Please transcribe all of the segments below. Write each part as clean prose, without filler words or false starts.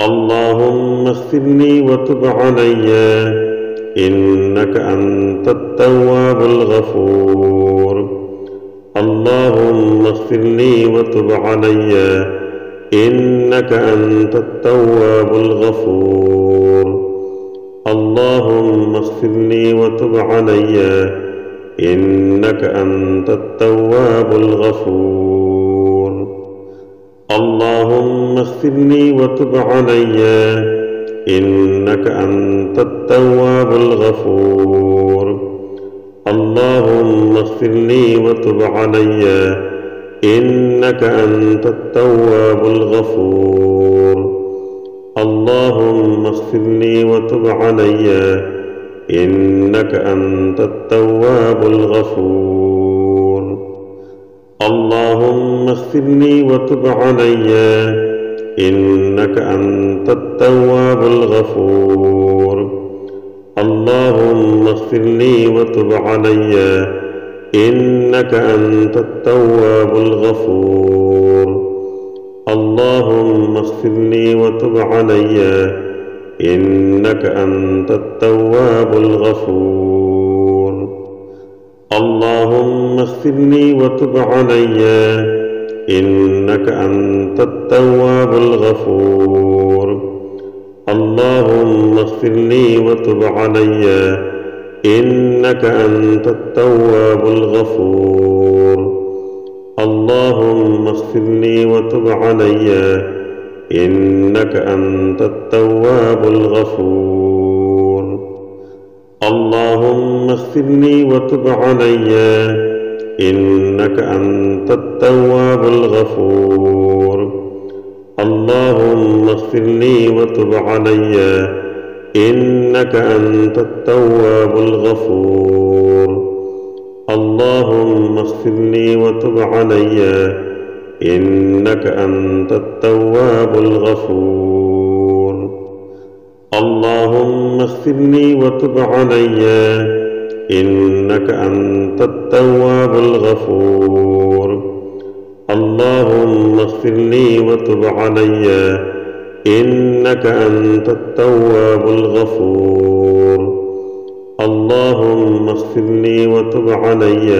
اللهم اغفر لي وتب علي إنك أنت التواب الغفور. اللهم اغفر لي وتب علي إنك أنت التواب الغفور. اللهم اغفر لي وتب علي إنك أنت التواب الغفور. اللهم اغفر لي وتب علي إنك أنت التواب الغفور. اللهم اغفر لي وتب علي إنك أنت التواب الغفور. اللهم اغفر لي وتب علي إنك أنت التواب الغفور. اللهم اغفر لي وتب علي إنك أنت التواب الغفور. اللهم اغفر لي وتب علي إنك أنت التواب الغفور. اللهم اغفر لي وتب علي إنك أنت التواب الغفور. اللهم اغفر لي وتب علي إنك أنت التواب الغفور. اللهم اغفر لي وتب علي إنك أنت التواب الغفور. اللهم اغفر لي وتب علي إنك أنت التواب الغفور. اللهم اغفر لي وتب علي إنك أنت التواب الغفور. اللهم اغفر لي وتب علي إنك أنت التواب الغفور. اللهم اغفر لي وتب علي إنك أنت التواب الغفور. اللهم اغفر لي وتب علي إنك أنت التواب الغفور. اللهم اغفر لي وتب علي إنك أنت التواب الغفور. اللهم اغفر لي وتب علي إنك أنت التواب الغفور. اللهم اغفر لي وتب علي إنك أنت التواب الغفور. اللهم اغفر لي وتب علي إنك أنت التواب الغفور. اللهم اغفر لي وتب علي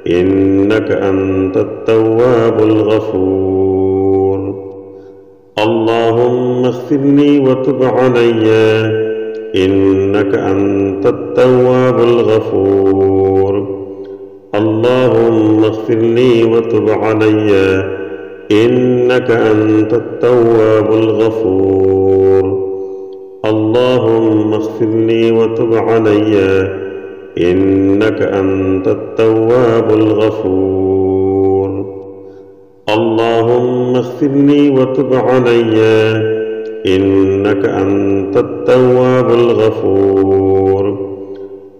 إنك أنت التواب الغفور. اللهم اغفر لي وتب علي إنك أنت التواب الغفور. اللهم اغفر لي وتب علي إنك أنت التواب الغفور. اللهم اغفر لي وتب علي إنك أنت التواب الغفور. اللهم اغفر لي وتب علي إنك أنت التواب الغفور. اللهم اغفر لي وتب علي إنك أنت التواب الغفور. اللهم اغفر لي وتب علي إنك أنت التواب الغفور.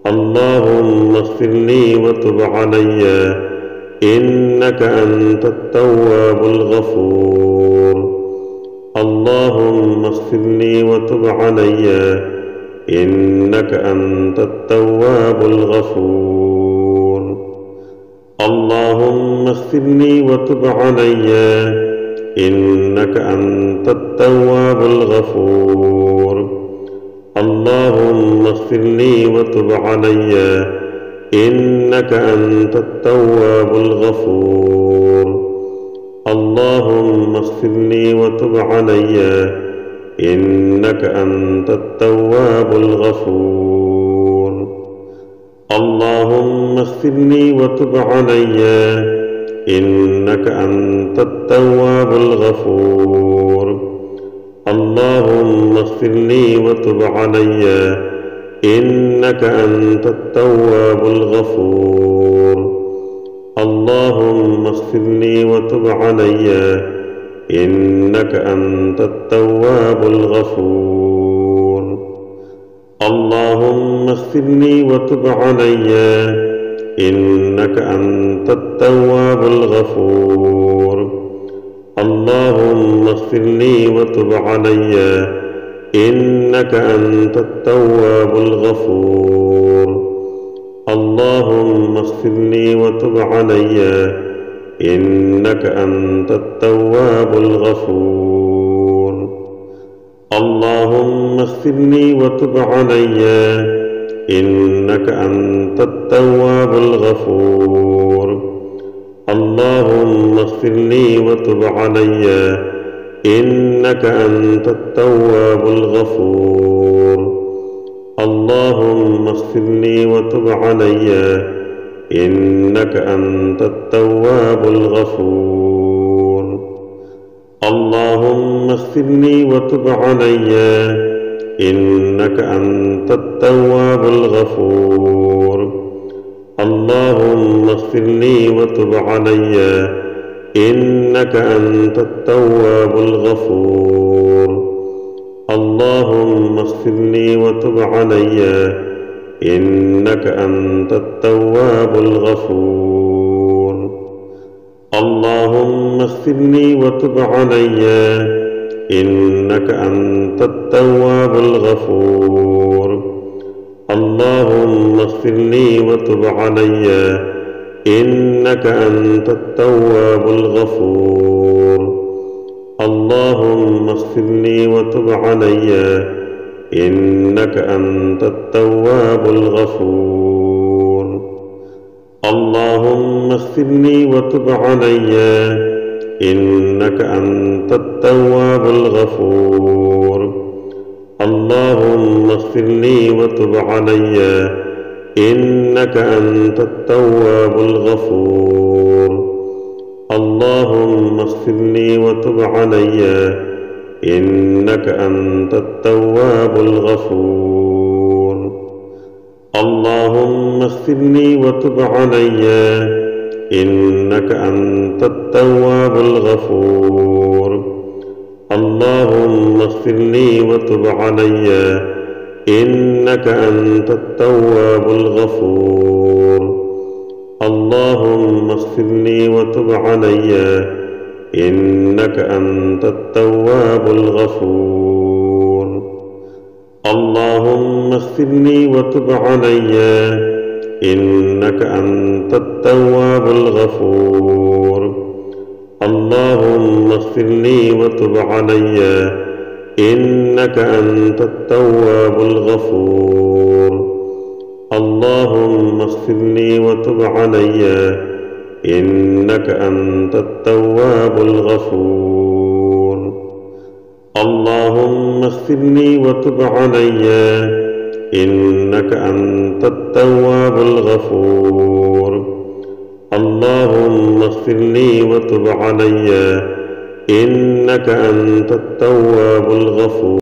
اللهم اغفر لي وتب علي إنك أنت التواب الغفور. اللهم اغفر لي وتب علي إنك أنت التواب الغفور. اللهم اغفر لي وتب علي إنك أنت التواب الغفور. اللهم اغفر لي وتب علي إنك أنت التواب الغفور. اللهم اغفر لي وتب علي إنك أنت التواب الغفور. اللهم اغفر لي وتب علي إنك أنت التواب الغفور. اللهم اغفر لي وتب علي إنك أنت التواب الغفور. اللهم اغفر لي وتب علي إنك أنت التواب الغفور. اللهم اغفر لي وتب علي إنك أنت التواب الغفور. اللهم اغفر لي وتب علي إنك أنت التواب الغفور. اللهم اغفر لي وتب علي إنك أنت التواب الغفور. اللهم اغفر لي وتب علي إنك أنت التواب الغفور. اللهم اغفر لي وتب علي إنك أنت التواب الغفور. اللهم اغفر لي وتب علي إنك أنت التواب الغفور. اللهم اغفر لي وتب علي إنك أنت التواب الغفور. اللهم اغفر لي وتب علي إنك أنت التواب الغفور. اللهم اغفر لي وتب علي إنك أنت التواب الغفور. اللهم اغفر لي وتب علي إنك أنت التواب الغفور. اللهم اغفر لي وتب علي إنك أنت التواب الغفور. اللهم اغفر لي وتب علي إنك أنت التواب الغفور. اللهم اغفر لي وتب علي إنك أنت التواب الغفور. اللهم اغفر لي وتب علي إنك أنت التواب الغفور. اللهم اغفر لي وتب علي إنك أنت التواب الغفور. اللهم اغفر لي وتب علي إنك أنت التواب الغفور. اللهم اغفر لي وتب علي إنك أنت التواب الغفور. اللهم اغفر لي وتب علي إنك أنت التواب الغفور. اللهم اغفر لي وتب علي إنك أنت التواب الغفور. اللهم اغفر لي وتب علي إنك أنت التواب الغفور. اللهم اغفر لي وتب علي إنك أنت التواب الغفور. اللهم اغفر لي وتب علي إنك أنت التواب الغفور. اللهم اغفر لي وتب علي إنك أنت التواب الغفور. اللهم اغفر لي وتب علي إنك أنت التواب الغفور. اللهم اغفر لي وتب علي إنك أنت التواب الغفور. اللهم اغفر لي وتب علي إنك أنت التواب الغفور. اللهم اغفر لي وتب علي إنك أنت التواب الغفور. اللهم اغفر لي وتب علي إنك أنت التواب الغفور.